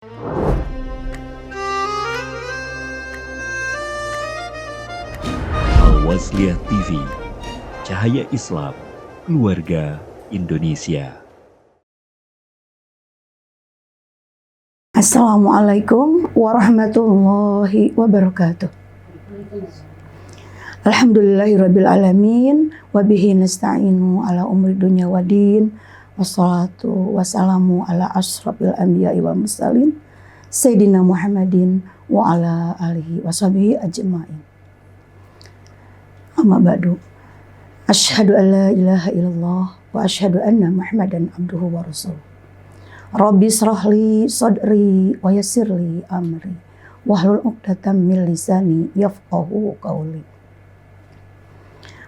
Al-Wasliyah TV, Cahaya Islam, Keluarga Indonesia. Assalamualaikum warahmatullahi wabarakatuh. Alhamdulillahirabbil alamin wa bihi nasta'inu ala umri dunya waddin. Wassalatu wassalamu ala asyrafil anbiya'i wa mursalin Sayyidina Muhammadin wa ala alihi washabihi ajma'in. Amma ba'du. Asyhadu an la ilaha illallah wa asyhadu anna Muhammadan abduhu wa rasuluh. Rabbi shrahli sadri wa yassirli amri wahlul 'uqdatam min lisani yafqahu qawli.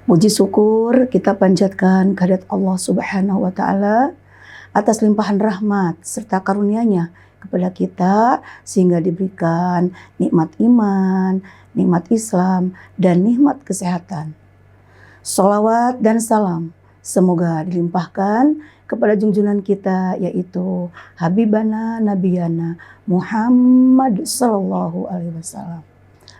Puji syukur kita panjatkan kehadirat Allah Subhanahu wa taala atas limpahan rahmat serta karunia-Nya kepada kita sehingga diberikan nikmat iman, nikmat Islam dan nikmat kesehatan. Sholawat dan salam semoga dilimpahkan kepada junjungan kita yaitu Habibana Nabiyana Muhammad sallallahu alaihi wasallam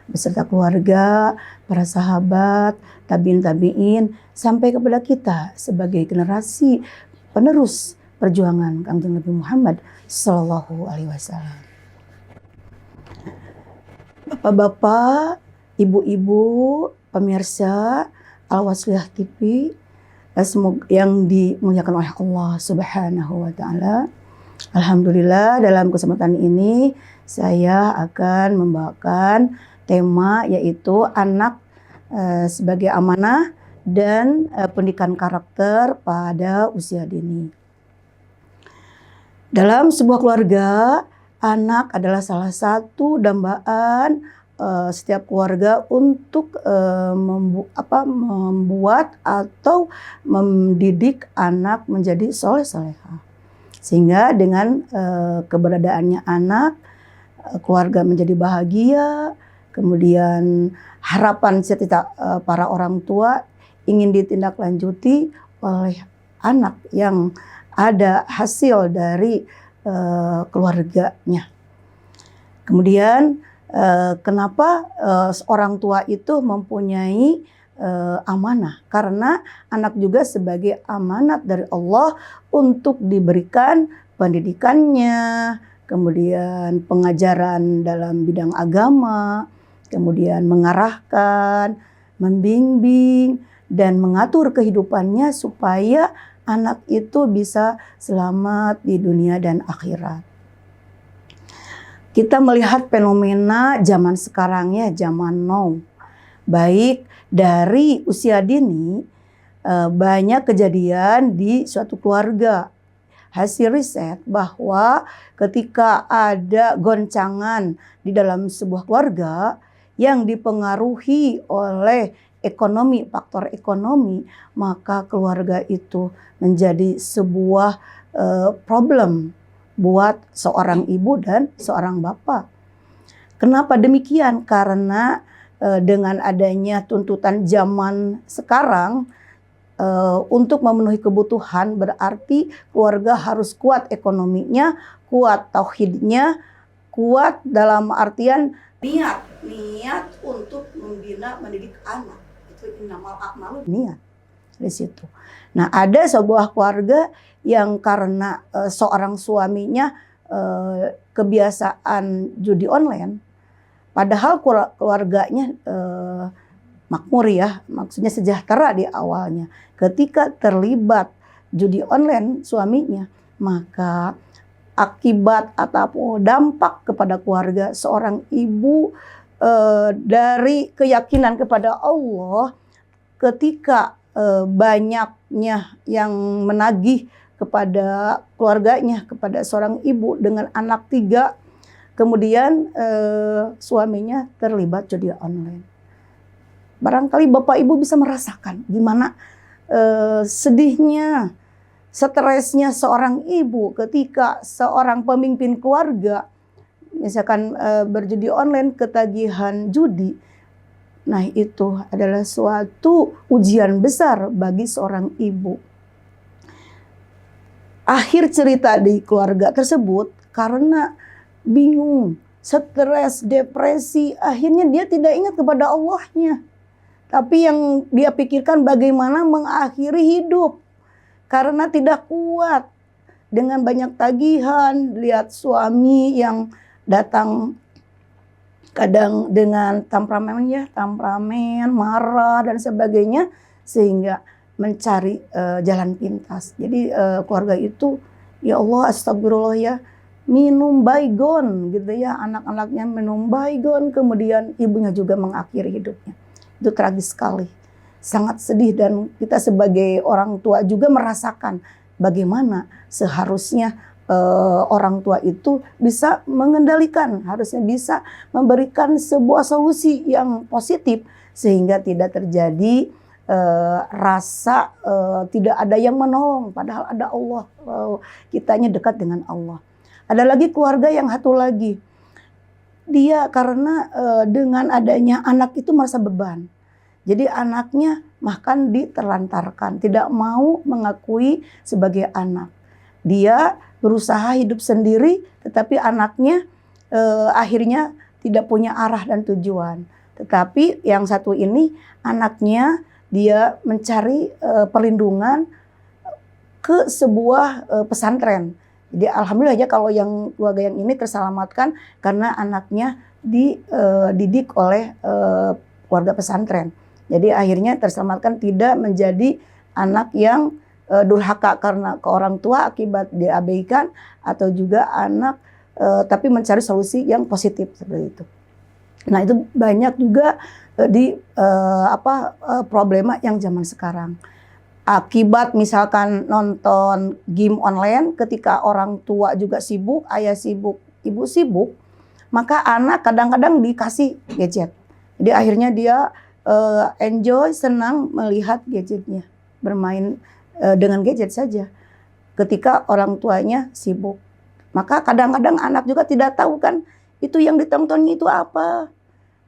beserta keluarga, para sahabat, tabi'in sampai kepada kita sebagai generasi penerus perjuangan Kanjeng Nabi Muhammad sallallahu alaihi wasallam. Bapak-bapak, ibu-ibu, pemirsa Al-Wasliyah TV yang dimuliakan oleh Allah Subhanahu wa taala. Alhamdulillah dalam kesempatan ini saya akan membawakan tema yaitu anak sebagai amanah dan pendidikan karakter pada usia dini. Dalam sebuah keluarga, anak adalah salah satu dambaan setiap keluarga untuk membuat atau mendidik anak menjadi soleh-solehah. Sehingga dengan keberadaannya anak, keluarga menjadi bahagia, kemudian harapan cita-cita para orang tua ingin ditindaklanjuti oleh anak yang ada hasil dari keluarganya. Kemudian kenapa orang tua itu mempunyai amanah? Karena anak juga sebagai amanat dari Allah untuk diberikan pendidikannya, kemudian pengajaran dalam bidang agama, kemudian mengarahkan, membimbing, dan mengatur kehidupannya supaya anak itu bisa selamat di dunia dan akhirat. Kita melihat fenomena zaman sekarang ya, zaman now. Baik dari usia dini, banyak kejadian di suatu keluarga. Hasil riset bahwa ketika ada goncangan di dalam sebuah keluarga yang dipengaruhi oleh ekonomi, faktor ekonomi, maka keluarga itu menjadi sebuah problem buat seorang ibu dan seorang bapak. Kenapa demikian? Karena dengan adanya tuntutan zaman sekarang untuk memenuhi kebutuhan berarti keluarga harus kuat ekonominya, kuat tauhidnya, kuat dalam artian niat untuk membina mendidik anak. Itu innamal a'malu niat di situ. Nah, ada sebuah keluarga yang karena seorang suaminya kebiasaan judi online, padahal keluarganya makmur ya, maksudnya sejahtera di awalnya. Ketika terlibat judi online suaminya, maka akibat ataupun dampak kepada keluarga seorang ibu dari keyakinan kepada Allah, ketika banyaknya yang menagih kepada keluarganya, kepada seorang ibu dengan anak 3, kemudian suaminya terlibat judi online. Barangkali Bapak Ibu bisa merasakan gimana sedihnya, stresnya seorang ibu ketika seorang pemimpin keluarga misalkan berjudi online, ketagihan judi. Nah, itu adalah suatu ujian besar bagi seorang ibu. Akhir cerita di keluarga tersebut karena bingung, stres, depresi, akhirnya dia tidak ingat kepada Allahnya. Tapi yang dia pikirkan bagaimana mengakhiri hidup karena tidak kuat dengan banyak tagihan, lihat suami yang datang kadang dengan temperamen, marah dan sebagainya, sehingga mencari jalan pintas. Jadi keluarga itu, ya Allah, astagfirullah ya, minum baygon gitu ya, anak-anaknya minum baygon, kemudian ibunya juga mengakhiri hidupnya. Itu tragis sekali, sangat sedih, dan kita sebagai orang tua juga merasakan bagaimana seharusnya orang tua itu bisa mengendalikan, harusnya bisa memberikan sebuah solusi yang positif sehingga tidak terjadi rasa tidak ada yang menolong, padahal ada Allah, kitanya dekat dengan Allah. Ada lagi keluarga yang satu lagi, dia karena dengan adanya anak itu merasa beban. Jadi anaknya bahkan diterlantarkan, tidak mau mengakui sebagai anak. Dia berusaha hidup sendiri, tetapi anaknya akhirnya tidak punya arah dan tujuan. Tetapi yang satu ini, anaknya dia mencari perlindungan ke sebuah pesantren. Jadi alhamdulillah ya kalau yang keluarga yang ini terselamatkan karena anaknya dididik oleh keluarga pesantren. Jadi akhirnya terselamatkan, tidak menjadi anak yang durhaka karena ke orang tua akibat diabaikan, atau juga anak tapi mencari solusi yang positif seperti itu. Nah itu banyak juga problema yang zaman sekarang. Akibat misalkan nonton game online, ketika orang tua juga sibuk, ayah sibuk, ibu sibuk, maka anak kadang-kadang dikasih gadget. Jadi akhirnya dia enjoy, senang melihat gadgetnya, bermain dengan gadget saja ketika orang tuanya sibuk. Maka kadang-kadang anak juga tidak tahu kan itu yang ditontonnya itu apa,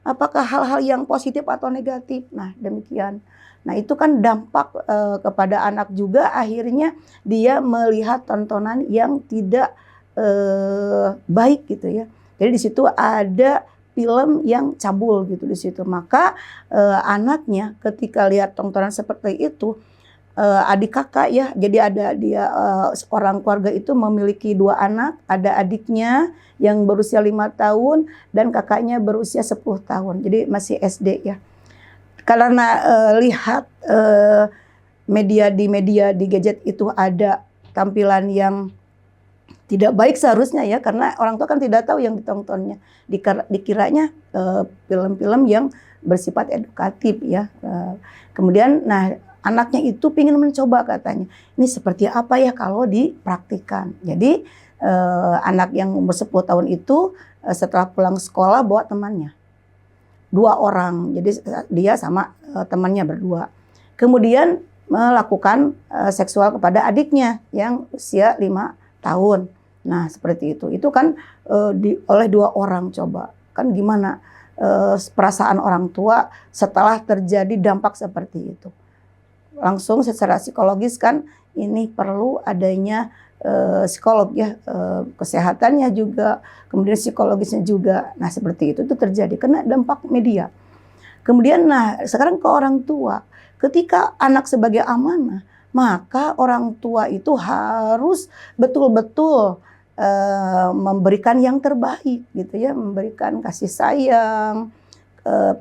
apakah hal-hal yang positif atau negatif. Nah demikian. Nah itu kan dampak kepada anak juga, akhirnya dia melihat tontonan yang tidak baik gitu ya. Jadi di situ ada film yang cabul gitu di situ. Maka anaknya ketika lihat tontonan seperti itu, adik kakak ya, jadi ada dia orang keluarga itu memiliki 2 anak, ada adiknya yang berusia 5 tahun dan kakaknya berusia 10 tahun, jadi masih SD ya. Karena lihat media di gadget itu ada tampilan yang tidak baik seharusnya ya, karena orang tua kan tidak tahu yang ditontonnya, dikiranya film-film yang bersifat edukatif ya. Kemudian nah anaknya itu ingin mencoba, katanya ini seperti apa ya kalau dipraktikkan. Jadi anak yang umur 10 tahun itu setelah pulang sekolah bawa temannya 2 orang, jadi dia sama temannya berdua, kemudian melakukan seksual kepada adiknya yang usia 5 tahun. Nah seperti itu kan oleh 2 orang. Coba kan gimana perasaan orang tua setelah terjadi dampak seperti itu. Langsung secara psikologis kan ini perlu adanya psikolog ya, kesehatannya juga, kemudian psikologisnya juga. Nah seperti itu terjadi karena dampak media. Kemudian nah sekarang ke orang tua, ketika anak sebagai amanah, maka orang tua itu harus betul-betul memberikan yang terbaik gitu ya, memberikan kasih sayang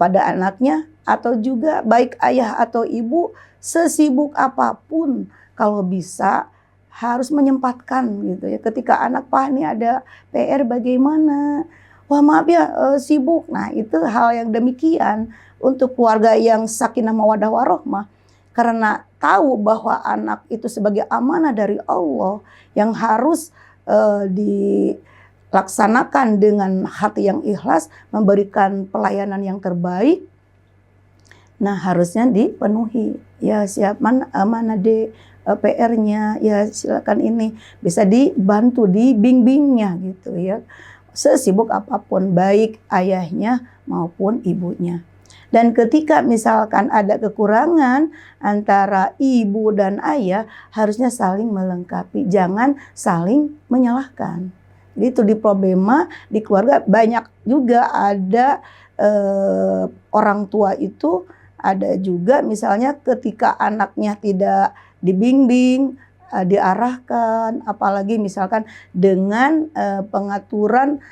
pada anaknya, atau juga baik ayah atau ibu sesibuk apapun kalau bisa harus menyempatkan gitu ya. Ketika anak nih ada PR bagaimana, wah maaf ya sibuk. Nah itu hal yang demikian untuk keluarga yang sakinah mawaddah warahmah, karena tahu bahwa anak itu sebagai amanah dari Allah yang harus dilaksanakan dengan hati yang ikhlas, memberikan pelayanan yang terbaik. Nah harusnya dipenuhi ya, siap mana PR-nya ya, silakan ini bisa dibantu, dibimbingnya gitu ya, sesibuk apapun baik ayahnya maupun ibunya. Dan ketika misalkan ada kekurangan antara ibu dan ayah, harusnya saling melengkapi, jangan saling menyalahkan. Jadi itu di problema di keluarga banyak juga ada orang tua itu ada juga misalnya ketika anaknya tidak dibimbing, diarahkan, apalagi misalkan dengan pengaturan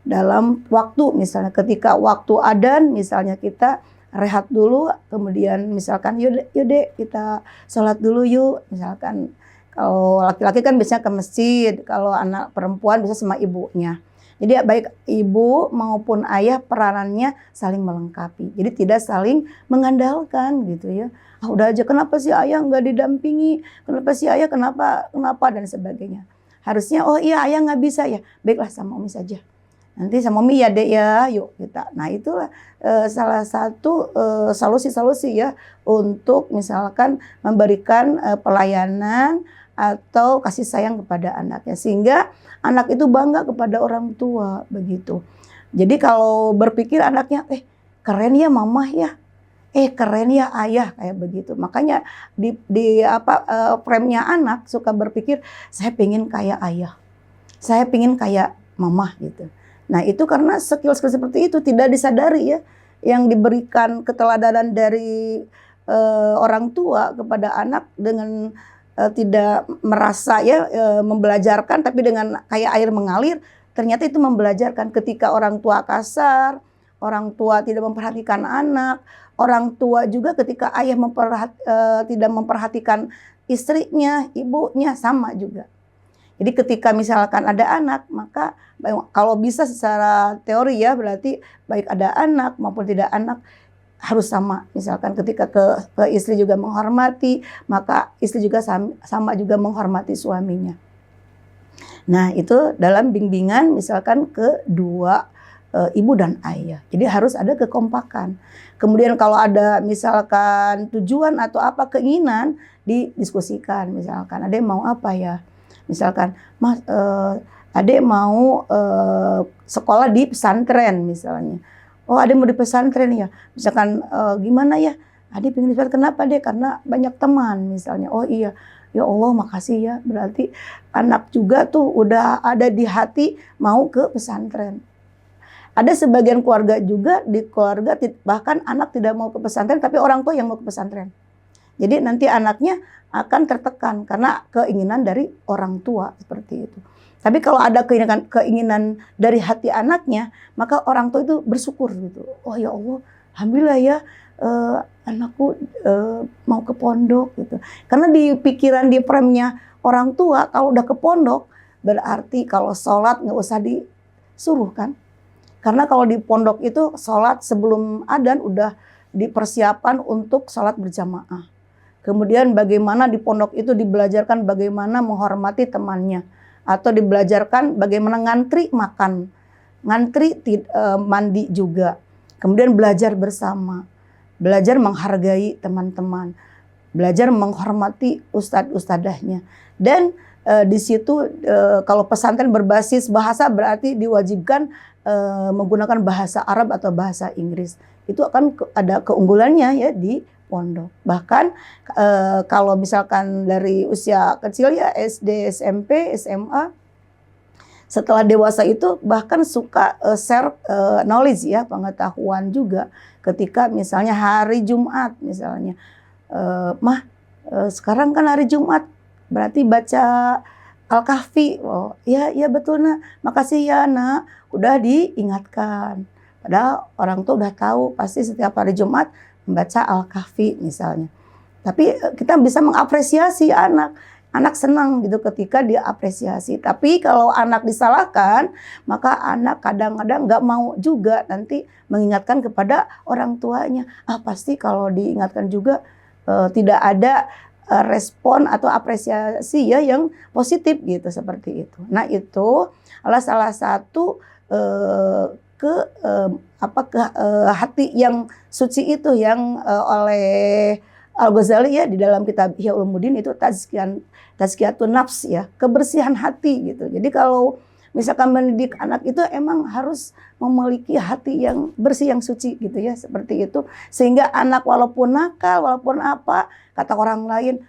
dalam waktu, misalnya ketika waktu adzan misalnya kita rehat dulu, kemudian misalkan yuk dek kita sholat dulu yuk, misalkan kalau laki-laki kan biasanya ke masjid, kalau anak perempuan bisa sama ibunya. Jadi baik ibu maupun ayah peranannya saling melengkapi. Jadi tidak saling mengandalkan gitu ya. Ah udah aja kenapa sih ayah nggak didampingi? Kenapa sih ayah kenapa dan sebagainya. Harusnya oh iya ayah nggak bisa ya. Baiklah sama Umi saja. Nanti sama Umi ya dek ya yuk kita. Nah itulah salah satu solusi-solusi ya untuk misalkan memberikan pelayanan atau kasih sayang kepada anaknya sehingga anak itu bangga kepada orang tua begitu. Jadi kalau berpikir anaknya keren ya mamah ya, keren ya ayah kayak begitu. Makanya di frame-nya anak suka berpikir saya pengen kayak ayah, saya pengen kayak mamah gitu. Nah itu karena skill-skill seperti itu tidak disadari ya yang diberikan keteladanan dari orang tua kepada anak dengan tidak merasa ya membelajarkan, tapi dengan kayak air mengalir ternyata itu membelajarkan. Ketika orang tua kasar, orang tua tidak memperhatikan anak, orang tua juga ketika ayah tidak memperhatikan istrinya, ibunya sama juga. Jadi ketika misalkan ada anak, maka kalau bisa secara teori ya berarti baik ada anak maupun tidak anak harus sama. Misalkan ketika ke istri juga menghormati, maka istri juga sama juga menghormati suaminya. Nah itu dalam bimbingan misalkan kedua ibu dan ayah. Jadi harus ada kekompakan. Kemudian kalau ada misalkan tujuan atau apa keinginan didiskusikan. Misalkan adek mau apa ya? Misalkan mas adek mau sekolah di pesantren misalnya. Oh adek mau di pesantren ya, misalkan gimana ya, adek pengen di pesantren, kenapa deh? Karena banyak teman misalnya. Oh iya, ya Allah makasih ya, berarti anak juga tuh udah ada di hati mau ke pesantren. Ada sebagian keluarga juga di keluarga bahkan anak tidak mau ke pesantren tapi orang tua yang mau ke pesantren. Jadi nanti anaknya akan tertekan karena keinginan dari orang tua seperti itu. Tapi kalau ada keinginan dari hati anaknya, maka orang tua itu bersyukur gitu. Oh ya Allah, alhamdulillah ya anakku mau ke pondok gitu. Karena di pikiran di frame-nya orang tua kalau udah ke pondok berarti kalau sholat nggak usah disuruh kan. Karena kalau di pondok itu sholat sebelum adzan udah dipersiapkan untuk sholat berjamaah. Kemudian bagaimana di pondok itu dibelajarkan bagaimana menghormati temannya. Atau dibelajarkan bagaimana ngantri makan, ngantri mandi juga. Kemudian belajar bersama, belajar menghargai teman-teman, belajar menghormati ustadz-ustadahnya. Dan di situ kalau pesantren berbasis bahasa berarti diwajibkan menggunakan bahasa Arab atau bahasa Inggris. Itu akan ada keunggulannya ya di pondok. Bahkan kalau misalkan dari usia kecil ya SD, SMP, SMA, setelah dewasa itu bahkan suka share knowledge ya, pengetahuan juga. Ketika misalnya hari Jumat misalnya, mah sekarang kan hari Jumat berarti baca Al-Kahfi. Oh ya betul nak, makasih ya nak, udah diingatkan. Padahal orang tua udah tahu pasti setiap hari Jumat membaca Al-Kahfi misalnya. Tapi kita bisa mengapresiasi anak. Anak senang gitu ketika dia apresiasi. Tapi kalau anak disalahkan, maka anak kadang-kadang nggak mau juga nanti mengingatkan kepada orang tuanya. Pasti kalau diingatkan juga tidak ada respon atau apresiasi ya yang positif gitu seperti itu. Nah itu adalah salah satu hati yang suci itu yang oleh Al-Ghazali ya di dalam kitab Ihya Ulumuddin itu tazkiyatun nafs ya, kebersihan hati gitu. Jadi kalau misalkan mendidik anak itu emang harus memiliki hati yang bersih, yang suci gitu ya, seperti itu. Sehingga anak walaupun nakal, walaupun apa, kata orang lain,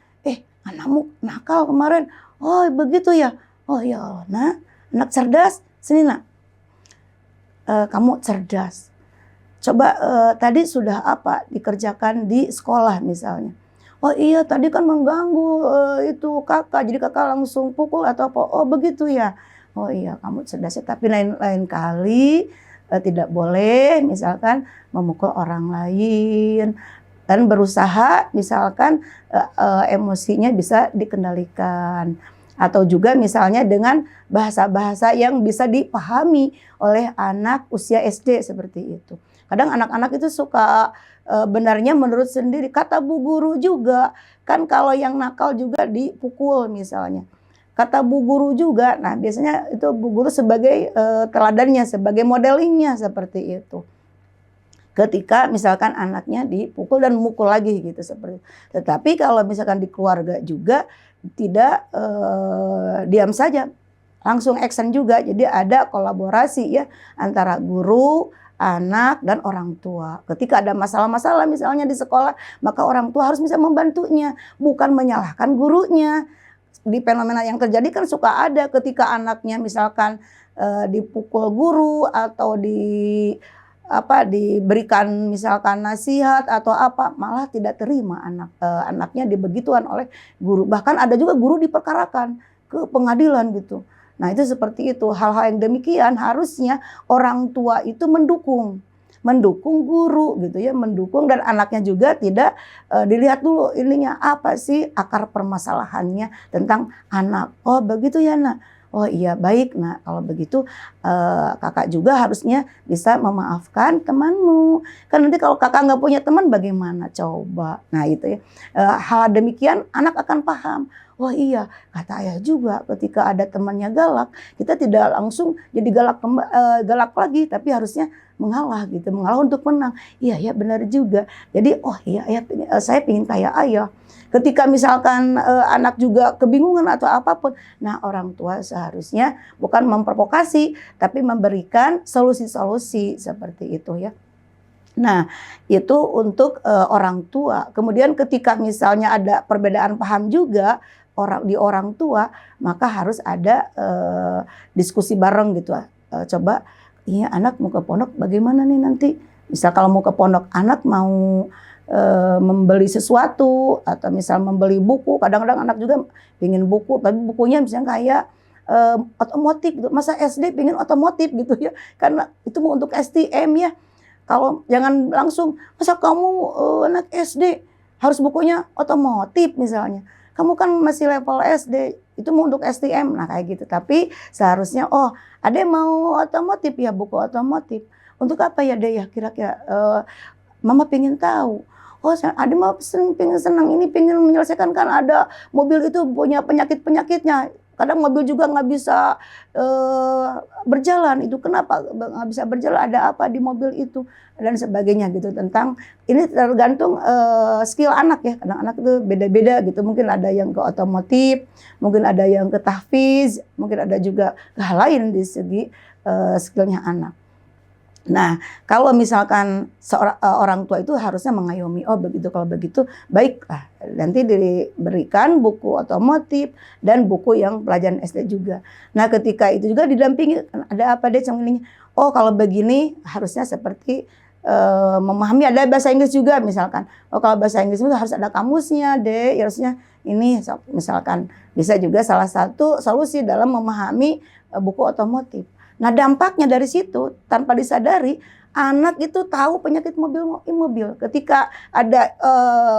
anakmu nakal kemarin, oh begitu ya, oh ya Allah, nah anak cerdas, sini nak, kamu cerdas. Coba tadi sudah apa dikerjakan di sekolah misalnya. Oh iya tadi kan mengganggu itu kakak, jadi kakak langsung pukul atau apa. Oh begitu ya. Oh iya kamu cerdas ya, tapi lain kali tidak boleh misalkan memukul orang lain. Dan berusaha misalkan emosinya bisa dikendalikan. Atau juga misalnya dengan bahasa-bahasa yang bisa dipahami oleh anak usia SD seperti itu. Kadang anak-anak itu suka benarnya menurut sendiri. Kata bu guru juga, kan kalau yang nakal juga dipukul misalnya. Kata bu guru juga, nah biasanya itu bu guru sebagai teladannya, sebagai modelingnya seperti itu. Ketika misalkan anaknya dipukul dan mukul lagi gitu seperti itu. Tetapi kalau misalkan di keluarga juga tidak diam saja, langsung action juga. Jadi ada kolaborasi ya antara guru, anak dan orang tua. Ketika ada masalah-masalah misalnya di sekolah, maka orang tua harus bisa membantunya, bukan menyalahkan gurunya. Di fenomena yang terjadi kan suka ada ketika anaknya misalkan dipukul guru atau diberikan misalkan nasihat atau apa, malah tidak terima anaknya dibegituan oleh guru. Bahkan ada juga guru diperkarakan ke pengadilan gitu. Nah itu seperti itu, hal-hal yang demikian harusnya orang tua itu mendukung guru gitu ya, mendukung, dan anaknya juga tidak dilihat dulu ininya apa sih akar permasalahannya tentang anak. Oh begitu ya nak. Oh iya baik nak, kalau begitu kakak juga harusnya bisa memaafkan temanmu. Kan nanti kalau kakak nggak punya teman bagaimana coba. Nah itu ya, hal demikian anak akan paham. Oh iya, kata ayah juga ketika ada temannya galak, kita tidak langsung jadi galak lagi, tapi harusnya mengalah gitu, mengalah untuk menang. Iya ya benar juga. Jadi oh iya ayah, saya ingin kayak ayah. Ketika misalkan anak juga kebingungan atau apapun, nah orang tua seharusnya bukan memprovokasi, tapi memberikan solusi-solusi seperti itu ya. Nah itu untuk orang tua. Kemudian ketika misalnya ada perbedaan paham juga di orang tua, maka harus ada diskusi bareng gitu. Coba, iya anak mau ke pondok bagaimana nih nanti? Misal kalau mau ke pondok, anak mau membeli sesuatu atau misal membeli buku. Kadang-kadang anak juga pengen buku, tapi bukunya misalnya kayak otomotif gitu. Masa SD pengen otomotif gitu ya, karena itu mau untuk STM ya. Kalau jangan langsung, masa kamu anak SD harus bukunya otomotif misalnya. Kamu kan masih level SD, itu mau untuk STM, nah kayak gitu. Tapi seharusnya, oh ada yang mau otomotif ya, buku otomotif. Untuk apa ya deh ya kira-kira? Mama pengen tahu. Oh ada mau pengen senang ini, pengen menyelesaikan, kan ada mobil itu punya penyakit-penyakitnya. Kadang mobil juga nggak bisa berjalan. Itu kenapa nggak bisa berjalan? Ada apa di mobil itu dan sebagainya gitu. Tentang ini tergantung skill anak ya. Kadang anak itu beda-beda gitu. Mungkin ada yang ke otomotif, mungkin ada yang ke tahfiz, mungkin ada juga hal lain di segi skillnya anak. Nah, kalau misalkan orang tua itu harusnya mengayomi, oh begitu, kalau begitu baiklah, nanti diberikan buku otomotif dan buku yang pelajaran SD juga. Nah, ketika itu juga didampingi, ada apa deh ini? Oh kalau begini harusnya seperti memahami, ada bahasa Inggris juga misalkan. Oh kalau bahasa Inggris itu harus ada kamusnya deh, harusnya ini misalkan bisa juga salah satu solusi dalam memahami buku otomotif. Nah dampaknya dari situ tanpa disadari anak itu tahu penyakit mobil. Ketika ada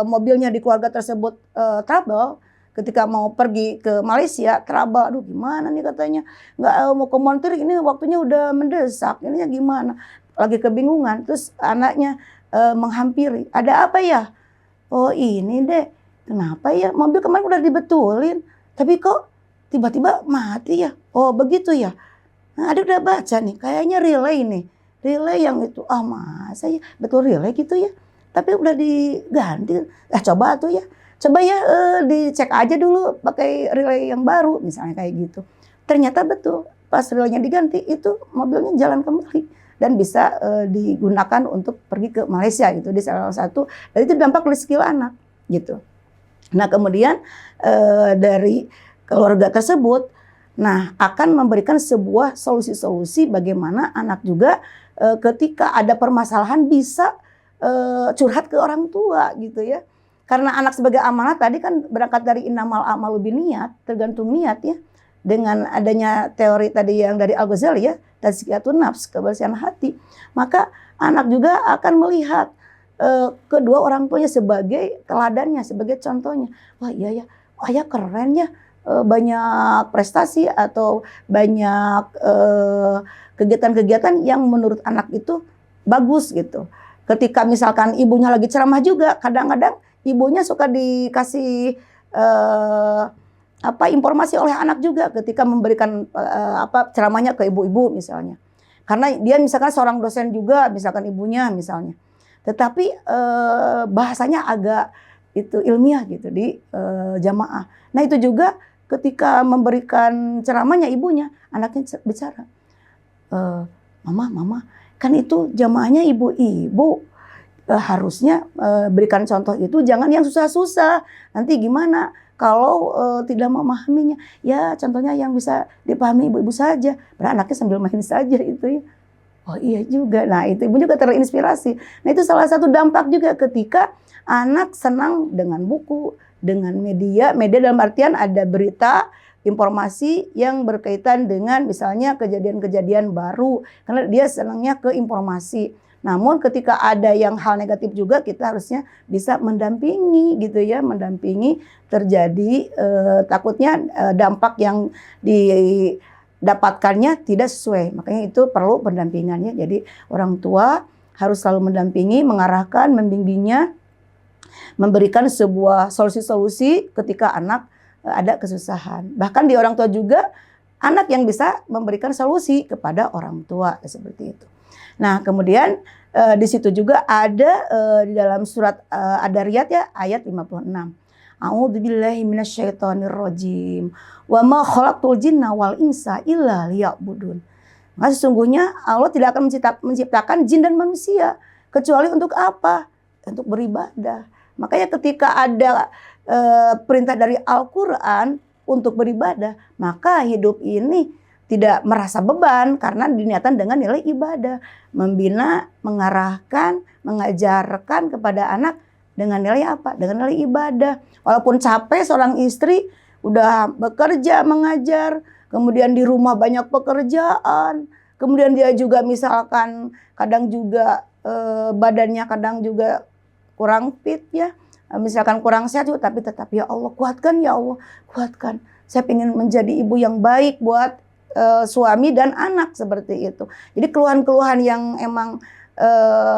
mobilnya di keluarga tersebut trouble, ketika mau pergi ke Malaysia trouble, aduh gimana nih katanya, nggak mau ke montir, ini waktunya udah mendesak, ininya gimana, lagi kebingungan, terus anaknya menghampiri, ada apa ya? Oh ini deh, kenapa ya mobil kemarin udah dibetulin, tapi kok tiba-tiba mati ya? Oh begitu ya. Nah, adik udah baca nih, kayaknya relay nih. Relay yang itu, masa ya betul relay gitu ya. Tapi udah diganti. Coba tuh ya. Coba ya dicek aja dulu pakai relay yang baru, misalnya kayak gitu. Ternyata betul, pas relaynya diganti, itu mobilnya jalan kembali. Dan bisa digunakan untuk pergi ke Malaysia gitu. Di salah satu, dan itu dampak dari skill anak gitu. Nah kemudian dari keluarga tersebut, Nah, akan memberikan sebuah solusi-solusi bagaimana anak juga ketika ada permasalahan bisa curhat ke orang tua gitu ya. Karena anak sebagai amanah tadi kan berangkat dari innamal a'malu binniyat, tergantung niat ya. Dengan adanya teori tadi yang dari Al-Ghazali ya, tazkiyatun nafs, kebersihan hati, maka anak juga akan melihat kedua orang tuanya sebagai teladannya, sebagai contohnya. Wah iya ya, ayah keren ya, banyak prestasi atau banyak kegiatan-kegiatan yang menurut anak itu bagus gitu. Ketika misalkan ibunya lagi ceramah juga, kadang-kadang ibunya suka dikasih informasi oleh anak juga ketika memberikan ceramahnya ke ibu-ibu misalnya. Karena dia misalkan seorang dosen juga, misalkan ibunya misalnya. Tetapi bahasanya agak itu ilmiah gitu di jamaah. Nah itu juga ketika memberikan ceramahnya ibunya, anaknya bicara, mama, kan itu jamaahnya ibu-ibu, harusnya berikan contoh itu jangan yang susah-susah. Nanti gimana kalau tidak memahaminya? Ya contohnya yang bisa dipahami ibu-ibu saja. Berarti anaknya sambil main saja itu ya. Oh iya juga. Nah itu ibu juga terinspirasi. Nah itu salah satu dampak juga ketika anak senang dengan buku, dengan media dalam artian ada berita, informasi yang berkaitan dengan misalnya kejadian-kejadian baru. Karena dia senangnya ke informasi. Namun ketika ada yang hal negatif juga kita harusnya bisa mendampingi gitu ya, mendampingi terjadi takutnya dampak yang dapatkannya tidak sesuai. Makanya itu perlu pendampingannya. Jadi orang tua harus selalu mendampingi, mengarahkan, membimbingnya, memberikan sebuah solusi-solusi ketika anak ada kesusahan. Bahkan di orang tua juga anak yang bisa memberikan solusi kepada orang tua seperti itu. Nah, kemudian di situ juga ada di dalam surat Ad-Dariyat ya ayat 56. A'udzubillahi minasyaitonirrajim. Wa ma khalaqtul jinna wal insa illa liya'budun. Maka sesungguhnya Allah tidak akan menciptakan jin dan manusia kecuali untuk apa? Untuk beribadah. Makanya ketika ada perintah dari Al-Quran untuk beribadah, maka hidup ini tidak merasa beban karena diniatkan dengan nilai ibadah. Membina, mengarahkan, mengajarkan kepada anak dengan nilai apa? Dengan nilai ibadah. Walaupun capek seorang istri udah bekerja, mengajar, kemudian di rumah banyak pekerjaan, kemudian dia juga misalkan kadang juga badannya kadang juga kurang fit ya. Misalkan kurang sehat juga, tapi tetap ya Allah kuatkan, ya Allah kuatkan. Saya ingin menjadi ibu yang baik buat suami dan anak seperti itu. Jadi keluhan-keluhan yang emang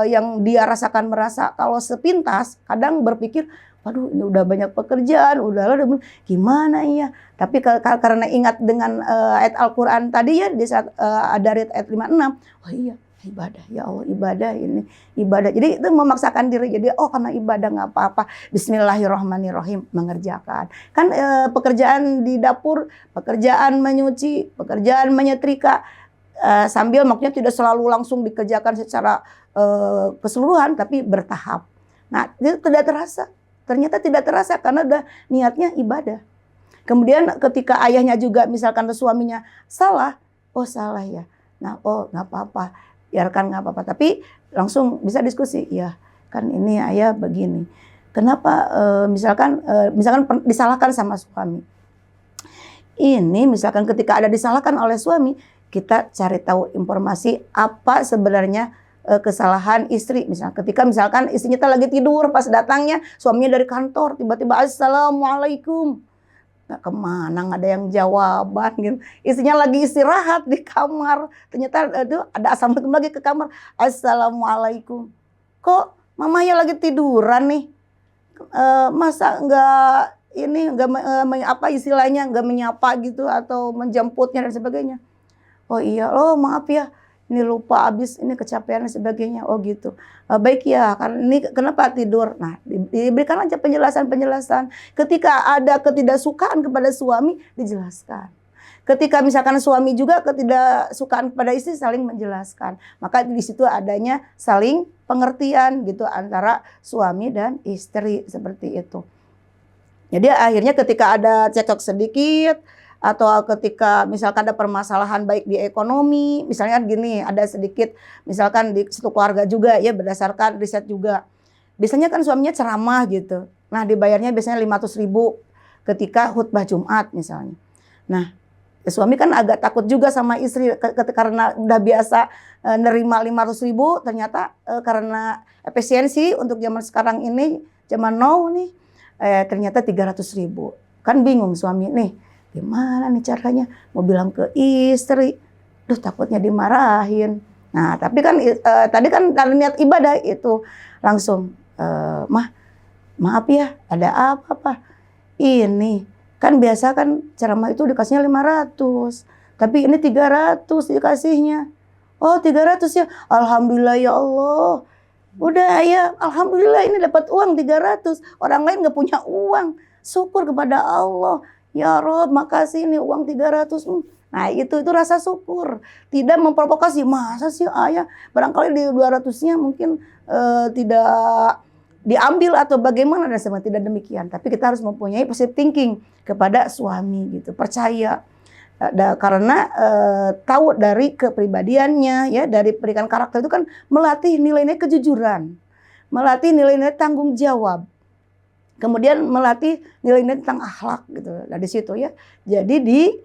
yang dia rasakan merasa kalau sepintas kadang berpikir, waduh ini udah banyak pekerjaan, udah gimana ya. Tapi karena ingat dengan ayat Al-Quran tadi ya di saat Ad-Dariyat ayat 56, oh iya ibadah, ya Allah ibadah ini ibadah. Jadi itu memaksakan diri. Jadi karena ibadah nggak apa-apa. Bismillahirrahmanirrahim mengerjakan. Kan pekerjaan di dapur, pekerjaan menyuci, pekerjaan menyetrika sambil maksudnya tidak selalu langsung dikerjakan secara keseluruhan, tapi bertahap. Nah itu tidak terasa. Ternyata tidak terasa karena udah niatnya ibadah. Kemudian ketika ayahnya juga misalkan suaminya salah, oh salah ya. Nah nggak apa-apa. Biarkan nggak apa-apa, tapi langsung bisa diskusi. Ya, kan ini ayah begini. Kenapa misalkan disalahkan sama suami? Ini misalkan ketika ada disalahkan oleh suami, kita cari tahu informasi apa sebenarnya kesalahan istri. Misalkan ketika misalkan istrinya lagi tidur pas datangnya suaminya dari kantor, tiba-tiba assalamualaikum. Nggak kemana, nggak ada yang jawaban gitu. Istrinya lagi istirahat di kamar, ternyata itu ada assalamualaikum lagi ke kamar, assalamualaikum. Kok mamanya lagi tiduran nih? Masa nggak istilahnya nggak menyapa gitu atau menjemputnya dan sebagainya. Oh iya, maaf ya, ini lupa habis, ini kecapean dan sebagainya. Oh gitu. Baik ya, karena ini kenapa tidur? Nah, diberikan aja penjelasan. Ketika ada ketidaksukaan kepada suami, dijelaskan. Ketika misalkan suami juga ketidaksukaan kepada istri, saling menjelaskan. Maka di situ adanya saling pengertian gitu antara suami dan istri seperti itu. Jadi akhirnya ketika ada cekcok sedikit, atau ketika misalkan ada permasalahan baik di ekonomi, misalnya gini, ada sedikit misalkan di satu keluarga juga ya berdasarkan riset juga. Biasanya kan suaminya ceramah gitu. Nah, dibayarnya biasanya 500.000 ketika khutbah Jumat misalnya. Nah, suami kan agak takut juga sama istri karena udah biasa nerima 500.000, ternyata karena efisiensi untuk zaman sekarang ini, zaman now nih, ternyata 300.000. Kan bingung suami nih, gimana nih caranya mau bilang ke istri, duh takutnya dimarahin. Nah tapi kan tadi kan kalau niat ibadah itu langsung, maaf ya ada apa Pak? Ini kan biasa kan ceramah itu dikasihnya 500, tapi ini 300 dikasihnya. Oh 300 ya, alhamdulillah ya Allah. Udah ya, alhamdulillah ini dapat uang 300. Orang lain nggak punya uang. Syukur kepada Allah. Ya Rob, makasih nih uang 300. Nah itu rasa syukur. Tidak memprovokasi. Masa sih ayah? Barangkali di 200-nya mungkin tidak diambil atau bagaimana, dan semua tidak demikian. Tapi kita harus mempunyai positive thinking kepada suami gitu. Percaya. Karena tahu dari kepribadiannya ya, dari pendidikan karakter itu kan melatih nilai-nilai kejujuran, melatih nilai-nilai tanggung jawab, kemudian melatih nilai-nilai tentang akhlak gitu. Nah di situ ya, jadi di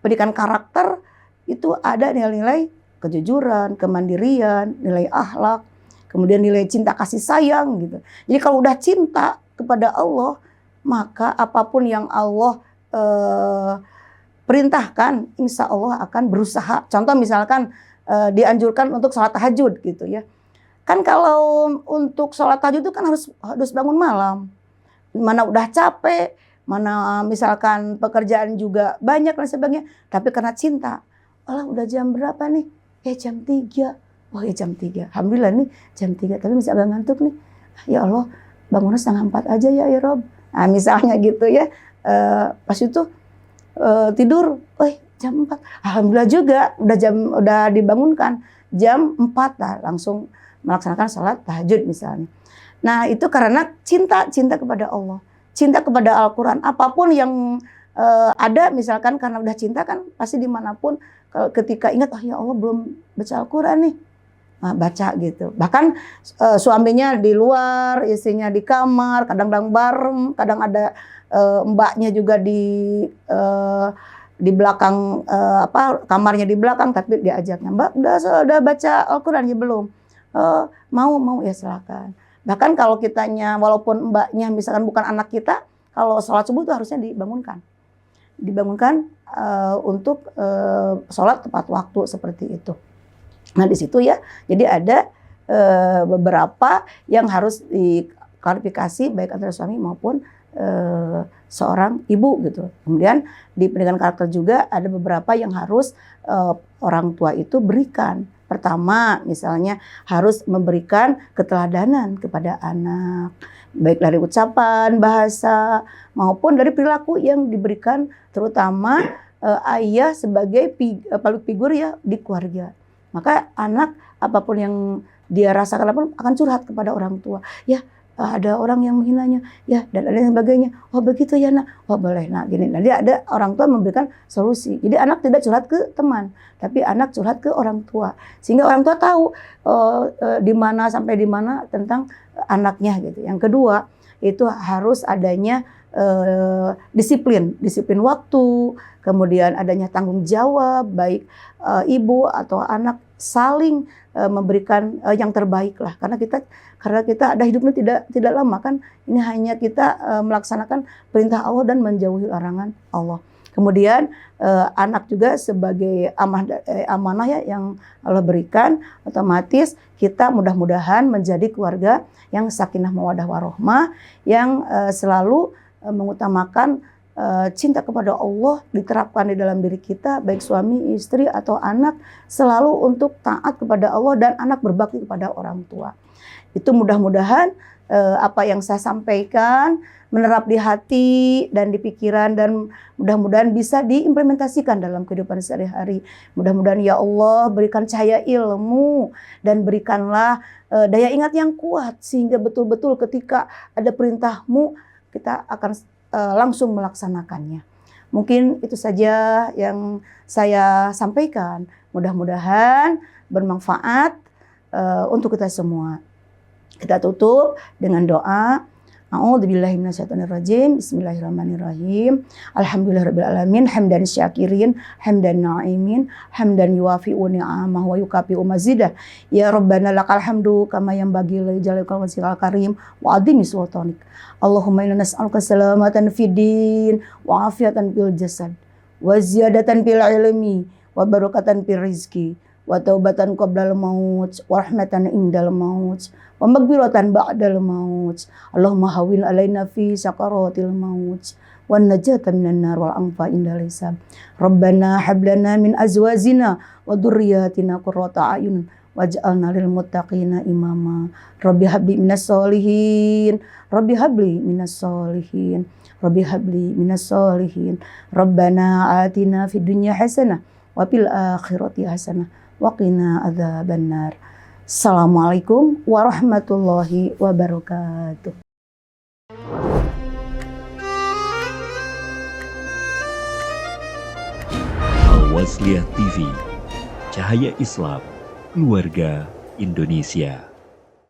pendidikan karakter itu ada nilai-nilai kejujuran, kemandirian, nilai akhlak, kemudian nilai cinta kasih sayang gitu. Jadi kalau udah cinta kepada Allah, maka apapun yang Allah perintahkan, insya Allah akan berusaha. Contoh misalkan dianjurkan untuk sholat tahajud gitu ya. Kan kalau untuk sholat tahajud itu kan harus bangun malam. Mana udah capek, mana misalkan pekerjaan juga banyak dan sebagainya. Tapi karena cinta, Allah udah jam berapa nih? Jam 3. Oh ya jam 3. Alhamdulillah nih jam 3, tapi masih agak ngantuk nih. Ya Allah, bangunnya 3:30 aja ya Rob. Nah misalnya gitu ya. Pas itu tidur, jam 4. Alhamdulillah juga udah dibangunkan jam 4 lah, langsung melaksanakan sholat tahajud misalnya. Nah itu karena cinta kepada Allah, cinta kepada Al-Quran. Apapun yang ada misalkan karena udah cinta kan pasti dimanapun ketika ingat, ya Allah belum baca Al-Quran nih. Nah, baca gitu. Bahkan suaminya di luar, istrinya di kamar, kadang-kadang bareng, kadang ada mbaknya juga di belakang kamarnya di belakang, tapi diajaknya, Mbak udah baca Al-Quran ya belum? Mau ya silakan. Bahkan kalau kitanya walaupun mbaknya misalkan bukan anak kita, kalau sholat subuh itu harusnya dibangunkan untuk sholat tepat waktu seperti itu. Nah di situ ya, jadi ada beberapa yang harus diklarifikasi baik antara suami maupun seorang ibu gitu. Kemudian di pendidikan karakter juga ada beberapa yang harus orang tua itu berikan. Pertama, misalnya harus memberikan keteladanan kepada anak, baik dari ucapan, bahasa maupun dari perilaku yang diberikan, terutama ayah sebagai public figure ya di keluarga. Maka anak apapun yang dia rasakan akan curhat kepada orang tua. Ya, ada orang yang menghinanya, ya, dan ada yang sebagainya. Oh begitu ya nak, oh boleh nak gini. Nanti ada orang tua memberikan solusi. Jadi anak tidak curhat ke teman, tapi anak curhat ke orang tua, sehingga orang tua tahu di mana sampai di mana tentang anaknya gitu. Yang kedua itu harus adanya disiplin waktu, kemudian adanya tanggung jawab baik ibu atau anak saling memberikan yang terbaik lah, karena kita ada hidupnya tidak lama kan, ini hanya kita melaksanakan perintah Allah dan menjauhi larangan Allah. Kemudian anak juga sebagai amanah ya yang Allah berikan, otomatis kita mudah-mudahan menjadi keluarga yang sakinah mawaddah warohmah, yang selalu mengutamakan cinta kepada Allah diterapkan di dalam diri kita, baik suami, istri, atau anak, selalu untuk taat kepada Allah dan anak berbakti kepada orang tua. Itu mudah-mudahan apa yang saya sampaikan menerap di hati dan di pikiran, dan mudah-mudahan bisa diimplementasikan dalam kehidupan sehari-hari. Mudah-mudahan ya Allah berikan cahaya ilmu dan berikanlah daya ingat yang kuat, sehingga betul-betul ketika ada perintah-Mu kita akan langsung melaksanakannya. Mungkin itu saja yang saya sampaikan. Mudah-mudahan bermanfaat untuk kita semua. Kita tutup dengan doa. A'udzubillahi minasyaitonirrajim. Bismillahirrahmanirrahim. Alhamdulillahirabbil alamin, hamdan syakirin, hamdan na'imin, hamdan yuwafi'u ni'amah wa yukafi'u mazidah. Ya Rabbana lakal hamdu kama yanbaghi li jalalika wajhikal karim wa 'azimi sultanik. Allahumma inna nas'aluka salamatan fid din wa afiatan fil jasad wa ziyadatan fil ilmi wa barakatan fil rizqi wa taubatan qoblal maut wa rahmatan indal maut wa maghfiratan ba'dal maut. Allahumma hawwin alaina fi sakaratil maut wa najata minan nar wal anfa indal hisab. Rabbana hab lana min azwajina wa dzurriyyatina qurrata a'yun waj'alna lil muttaqina imama. Rabbi habli minas solihin, Rabbi habli minas solihin, Rabbi habli minas solihin. Rabbana atina fid dunya hasanah wa fil akhirati hasanah wa qina adzabannar. Assalamualaikum warahmatullahi wabarakatuh. Al-Wasliyah TV, Cahaya Islam, Keluarga Indonesia.